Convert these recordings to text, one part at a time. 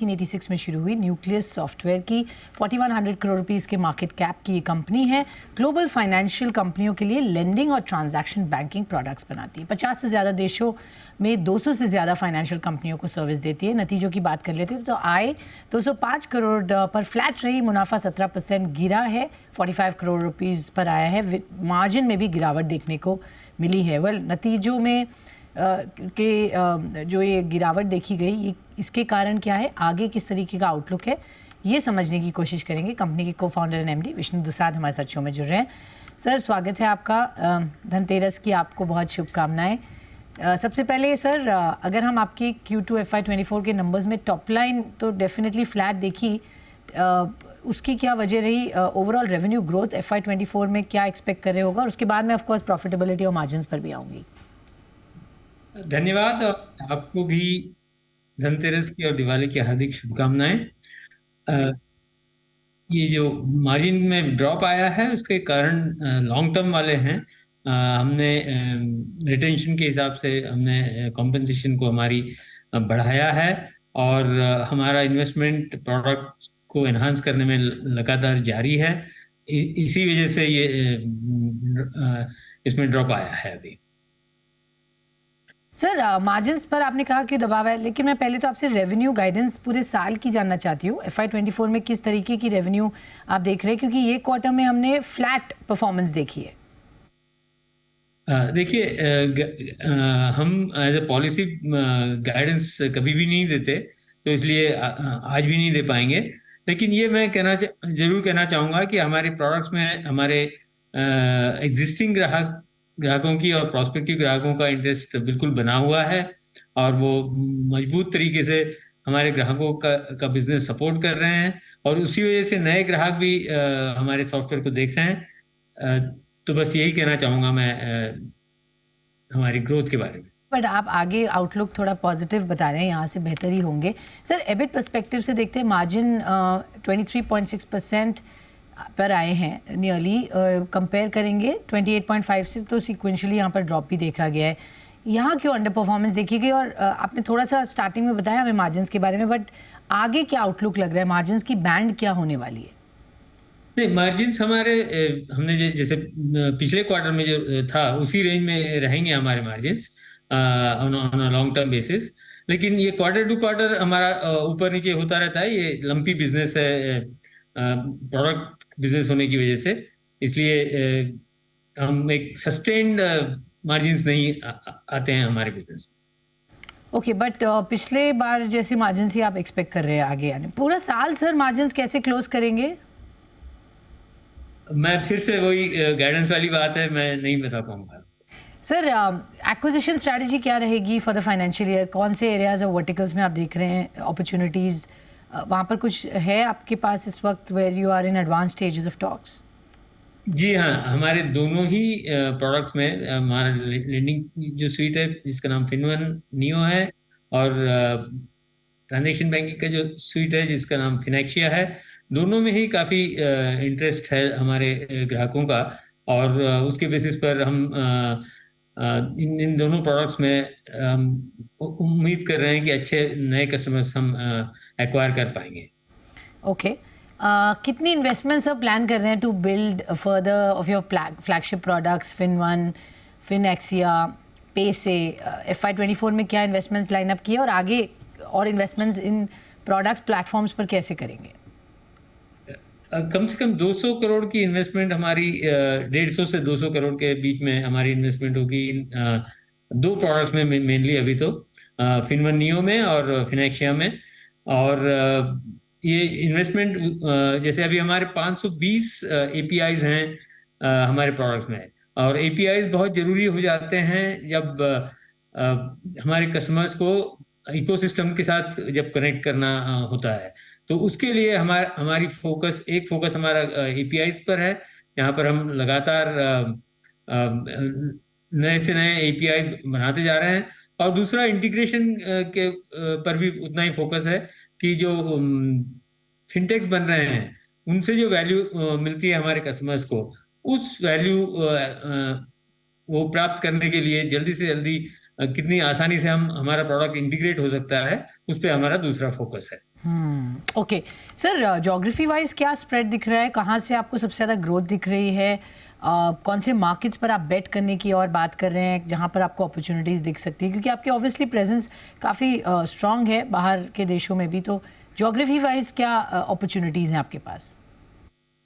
1986 में शुरू हुई न्यूक्लियस सॉफ्टवेयर की 4100 करोड़ रुपीस के मार्केट कैप की ये कंपनी है। ग्लोबल फाइनेंशियल कंपनियों के लिए लेंडिंग और ट्रांजैक्शन बैंकिंग प्रोडक्ट्स बनाती है। 50 से ज़्यादा देशों में 200 से ज़्यादा फाइनेंशियल कंपनियों को सर्विस देती है। नतीजों की बात कर लेते हैं तो आय 205 करोड़ पर फ्लैट रही, मुनाफा 17% गिरा है, 45 करोड़ रुपीस पर आया है। मार्जिन में भी गिरावट देखने को मिली है। नतीजों में जो ये गिरावट देखी गई, इसके कारण क्या है, आगे किस तरीके का आउटलुक है, ये समझने की कोशिश करेंगे। कंपनी के को founder and MD Vishnu Dusad हमारे साथ शो में जुड़ रहे हैं। सर, स्वागत है आपका। धनतेरस की आपको बहुत शुभकामनाएं। सबसे पहले सर, अगर हम आपके Q2 FY24 के नंबर्स में टॉप लाइन तो डेफिनेटली फ्लैट देखी, उसकी क्या वजह रही? ओवरऑल रेवेन्यू ग्रोथ FY24 में क्या एक्सपेक्ट कर रहे होगा, और उसके बाद मैं ऑफकोर्स प्रॉफिटेबिलिटी और मार्जिन्स पर भी आऊँगी। धन्यवाद, और आपको भी धनतेरस की और दिवाली की हार्दिक शुभकामनाएं। ये जो मार्जिन में ड्रॉप आया है उसके कारण लॉन्ग टर्म वाले हैं। हमने रिटेंशन के हिसाब से हमने कॉम्पेंसेशन को हमारी बढ़ाया है, और हमारा इन्वेस्टमेंट प्रोडक्ट को एनहांस करने में लगातार जारी है। इसी वजह से ये इसमें ड्रॉप आया है अभी। सर, मार्जिन्स पर आपने कहा कि दबाव है, लेकिन मैं पहले तो आपसे रेवेन्यू गाइडेंस पूरे साल की जानना चाहती हूँ। FY24 में किस तरीके की रेवेन्यू आप देख रहे हैं, क्योंकि ये क्वार्टर में हमने फ्लैट परफॉर्मेंस देखी है। देखिए, हम एज ए पॉलिसी गाइडेंस कभी भी नहीं देते, तो इसलिए आज भी नहीं दे पाएंगे। लेकिन ये मैं जरूर कहना चाहूँगा कि हमारे प्रोडक्ट्स में हमारे एग्जिस्टिंग ग्राहकों की और प्रॉस्पेक्टिव ग्राहकों का इंटरेस्ट बिल्कुल बना हुआ है, और वो मजबूत तरीके से हमारे ग्राहकों का बिजनेस सपोर्ट कर रहे हैं, और उसी वजह से नए ग्राहक भी हमारे सॉफ्टवेयर को देख रहे हैं। तो बस यही कहना चाहूँगा मैं हमारी ग्रोथ के बारे में। बट आप आगे आउटलुक थोड़ा पॉजिटिव बता रहे हैं, यहाँ से बेहतर ही होंगे। सर, एबिट पर्सपेक्टिव से देखते हैं, मार्जिन 23.6% पर आए हैं नियरली। कंपेयर करेंगे 28.5 से, तो सिक्वेंशली यहाँ पर ड्रॉप भी देखा गया है। यहाँ क्यों अंडर परफॉर्मेंस देखी गई? और आपने थोड़ा सा स्टार्टिंग में बताया हमें मार्जिन्स के बारे में, बट आगे क्या आउटलुक लग रहा है, मार्जिन्स की बैंड क्या होने वाली है? नहीं, मार्जिन्स हमारे हमने जैसे पिछले क्वार्टर में जो था उसी रेंज में रहेंगे हमारे margins on long term basis. लेकिन ये क्वार्टर टू क्वार्टर हमारा ऊपर नीचे होता रहता है, ये लंपी बिजनेस है प्रोडक्ट बिजनेस होने की वजह से। इसलिए हम एक सस्टेन्ड मार्जिन्स नहीं आते हैं हमारे बिजनेस में। ओके, बट पिछले बार जैसे मार्जिन्स ही आप एक्सपेक्ट कर रहे हैं आगे, यानी पूरा साल सर मार्जिन्स कैसे क्लोज करेंगे? मैं फिर से वही गाइडेंस वाली बात है, मैं नहीं बता पाऊंगा। सर, एक्विजिशन स्ट्रैटेजी क्या रहेगी फॉर द फाइनेंशियल ईयर? कौन से एरियाज और वर्टिकल्स में आप देख रहे हैं अपॉर्चुनिटीज़? वहाँ पर कुछ है आपके पास इस वक्त, where you are in advance stages of talks? जी हाँ, हमारे दोनों ही प्रोडक्ट्स में हमारा लेंडिंग जो स्वीट है जिसका नाम फिनवन नियो है, और ट्रांजेक्शन बैंकिंग का जो स्वीट है जिसका नाम फिनेक्शिया है, दोनों में ही काफ़ी इंटरेस्ट है हमारे ग्राहकों का। और उसके बेसिस पर हम इन दोनों प्रोडक्ट्स में उम्मीद कर रहे हैं कि अच्छे नए कस्टमर्स हम एक्वायर कर पाएंगे। ओके, कितनी इन्वेस्टमेंट्स आप प्लान कर रहे हैं to build further of your flagship products FinOne, Finexia, पेसे? FY24 में क्या इन्वेस्टमेंट्स लाइन अप किए, और आगे और इन्वेस्टमेंट्स इन प्रोडक्ट्स प्लेटफॉर्म्स पर कैसे करेंगे? कम से कम 200 करोड़ की इन्वेस्टमेंट हमारी, 150 से 200 करोड़ के बीच में हमारी इन्वेस्टमेंट होगी दो प्रोडक्ट्स में मेनली अभी तो, फिनवन नियो में और फिनेक्शिया में। और ये इन्वेस्टमेंट जैसे अभी हमारे 520 APIs हैं हमारे प्रोडक्ट्स में, और APIs बहुत ज़रूरी हो जाते हैं जब हमारे कस्टमर्स को इकोसिस्टम के साथ जब कनेक्ट करना होता है। तो उसके लिए हमारी फोकस हमारा APIs पर है, यहाँ पर हम लगातार नए से नए API बनाते जा रहे हैं। और दूसरा इंटीग्रेशन के पर भी उतना ही फोकस है कि जो फिनटेक्स बन रहे हैं उनसे जो वैल्यू मिलती है हमारे कस्टमर्स को, उस वैल्यू वो प्राप्त करने के लिए जल्दी से जल्दी कितनी आसानी से हमारा प्रोडक्ट इंटीग्रेट हो सकता है, उस पर हमारा दूसरा फोकस है। ओके सर, ज्योग्राफी वाइज क्या स्प्रेड दिख रहा है, कहाँ से आपको सबसे ज़्यादा ग्रोथ दिख रही है, कौन से मार्केट्स पर आप बेट करने की और बात कर रहे हैं जहाँ पर आपको अपॉर्चुनिटीज़ दिख सकती है, क्योंकि आपकी ऑब्वियसली प्रेजेंस काफ़ी स्ट्रांग है बाहर के देशों में भी, तो ज्योग्राफी वाइज क्या अपॉर्चुनिटीज़ हैं आपके पास?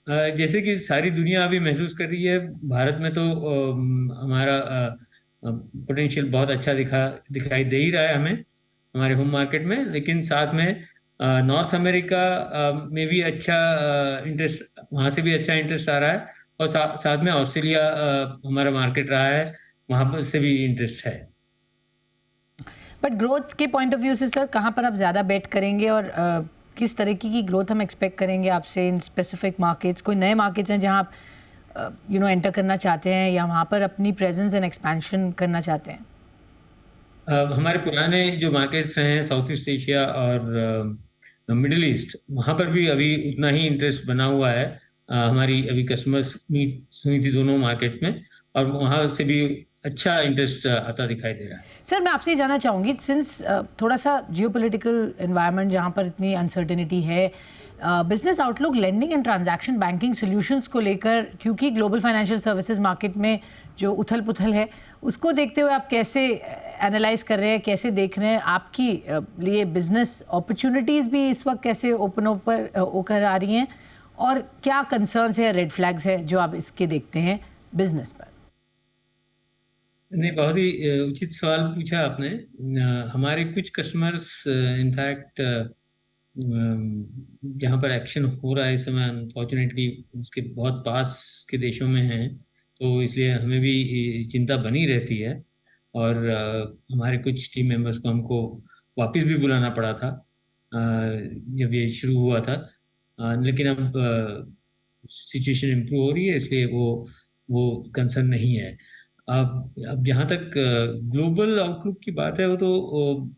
जैसे कि सारी दुनिया अभी महसूस कर रही है, भारत में तो हमारा पोटेंशियल बहुत अच्छा दिखाई दे ही रहा है हमें हमारे होम मार्केट में, लेकिन साथ में नॉर्थ अमेरिका में भी अच्छा इंटरेस्ट, वहाँ से भी अच्छा इंटरेस्ट आ रहा है, और साथ में ऑस्ट्रेलिया हमारा मार्केट रहा है, वहाँ पर से भी इंटरेस्ट है। बट ग्रोथ के पॉइंट ऑफ व्यू से सर कहाँ पर आप ज़्यादा बेट करेंगे और किस तरीके की ग्रोथ हम एक्सपेक्ट करेंगे आपसे इन स्पेसिफिक मार्केट्स? कोई नए मार्केट्स हैं जहाँ आप एंटर करना चाहते हैं या वहाँ पर अपनी प्रेजेंस एंड एक्सपेंशन करना चाहते हैं? हमारे पुराने जो मार्केट्स रहे हैं साउथ ईस्ट एशिया और मिडिल ईस्ट, वहाँ पर भी अभी उतना ही इंटरेस्ट बना हुआ है। हमारी अभी कस्टमर्स मीट हुई थी दोनों मार्केट्स में, और वहाँ से भी अच्छा इंटरेस्ट आता दिखाई दे रहा है। सर मैं आपसे ये जानना चाहूँगी, सिंस थोड़ा सा जियोपॉलिटिकल एनवायरनमेंट जहाँ पर इतनी अनसर्टेनिटी है, business outlook lending and transaction banking solutions को लेकर, क्योंकि ग्लोबल फाइनेंशियल सर्विसेज मार्केट में जो उथल पुथल है उसको देखते हुए आप कैसे एनालाइज कर रहे हैं, कैसे देख रहे हैं, आपकी लिए बिजनेस अपॉर्चुनिटीज़ भी इस वक्त कैसे ओपन होकर आ रही हैं, और क्या कंसर्न्स है, रेड फ्लैग्स है जो आप इसके देखते हैं बिजनेस पर? नहीं, बहुत ही उचित सवाल पूछा आपने। हमारे कुछ कस्टमर्स इनफैक्ट जहाँ पर एक्शन हो रहा है इस समय, अनफॉर्चुनेटली उसके बहुत पास के देशों में हैं, तो इसलिए हमें भी चिंता बनी रहती है, और हमारे कुछ टीम मेंबर्स को हमको वापस भी बुलाना पड़ा था जब ये शुरू हुआ था। लेकिन अब सिचुएशन इम्प्रूव हो रही है, इसलिए वो कंसर्न नहीं है। अब जहाँ तक ग्लोबल आउटलुक की बात है, वो तो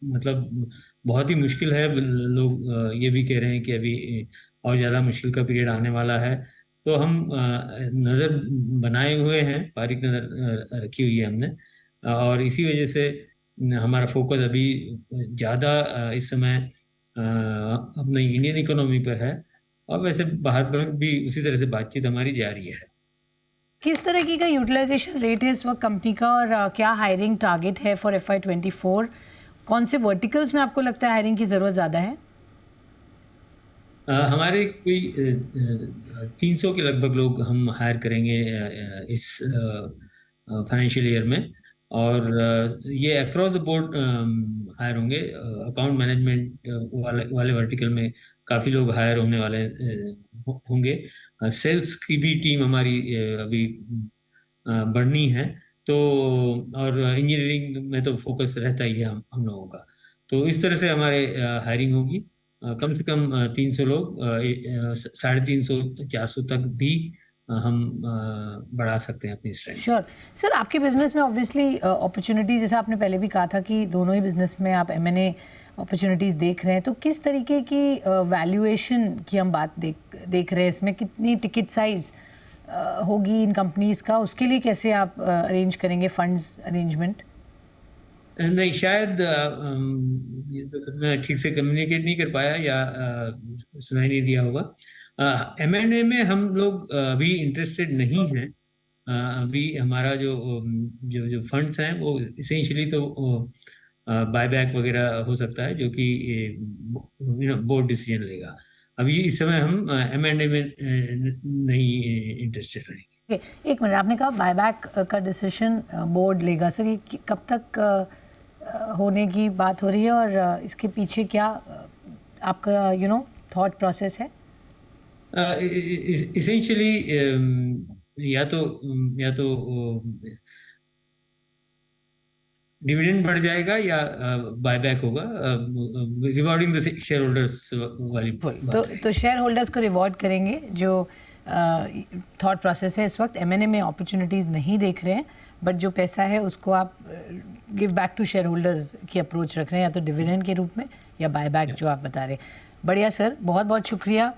मतलब बहुत ही मुश्किल है। लोग ये भी कह रहे हैं कि अभी और ज़्यादा मुश्किल का पीरियड आने वाला है। तो हम नज़र बनाए हुए हैं, बारीक नज़र रखी हुई है हमने, और इसी वजह से हमारा फोकस अभी ज़्यादा इस समय अपनी इंडियन इकोनॉमी पर है, और वैसे बाहर पर भी उसी तरह से बातचीत हमारी जारी है। किस तरह की का यूटिलाइजेशन रेट है इस वक्त कंपनी का, और क्या हायरिंग टारगेट है फॉर FY24? कौन से वर्टिकल्स में आपको लगता है हायरिंग की ज़रूरत ज़्यादा है? हमारे कोई 300 के लगभग लोग हम हायर करेंगे इस फाइनेंशियल ईयर में, और ये अक्रॉस द बोर्ड हायर होंगे। अकाउंट मैनेजमेंट वाले वर्टिकल में काफ़ी लोग हायर होने वाले होंगे। सेल्स की भी टीम हमारी अभी बढ़नी है, तो और इंजीनियरिंग में तो फोकस रहता ही है हम लोगों का। तो इस तरह से हमारे हायरिंग होगी। कम से कम 300 लोग, 350 400 तक भी हम बढ़ा सकते हैं अपनी स्ट्रेंथ। श्योर सर, आपके बिजनेस में ऑब्वियसली अपॉर्चुनिटी, जैसा आपने पहले भी कहा था कि दोनों ही बिजनेस में आप M&A अपॉर्चुनिटीज़ देख रहे हैं, तो किस तरीके की वैल्यूएशन की हम बात देख रहे हैं? इसमें कितनी टिकट साइज होगी इन कंपनीज का, उसके लिए कैसे आप अरेंज करेंगे फंड्स अरेंजमेंट? नहीं, शायद ये तो मैं ठीक से कम्युनिकेट नहीं कर पाया, या सुनाई नहीं दिया होगा। M&A में हम लोग अभी इंटरेस्टेड नहीं हैं। अभी हमारा जो फंड्स हैं वो इसेंशियली तो बायबैक वगैरह हो सकता है, जो कि बोर्ड डिसीजन लेगा। अभी इस समय हम M&A में नहीं इंटरेस्टेड रहेंगे। एक मिनट, आपने कहा बायबैक का डिसीजन बोर्ड लेगा, सर ये कब तक होने की बात हो रही है, और इसके पीछे क्या आपका थॉट प्रोसेस है? इसेंशियली या तो डिविडेंड बढ़ जाएगा, या बायबैक होगा। रिवॉर्डिंग द शेयर होल्डर्स वाली बात तो रहेगी। शेयर होल्डर्स को रिवॉर्ड करेंगे। जो थॉट प्रोसेस है इस वक्त, M&A में अपॉर्चुनिटीज़ नहीं देख रहे हैं, बट जो पैसा है उसको आप give back to shareholders की अप्रोच रख रहे हैं, या तो डिविडेंड के रूप में या बायबैक जो आप बता रहे हैं। बढ़िया सर, बहुत बहुत शुक्रिया।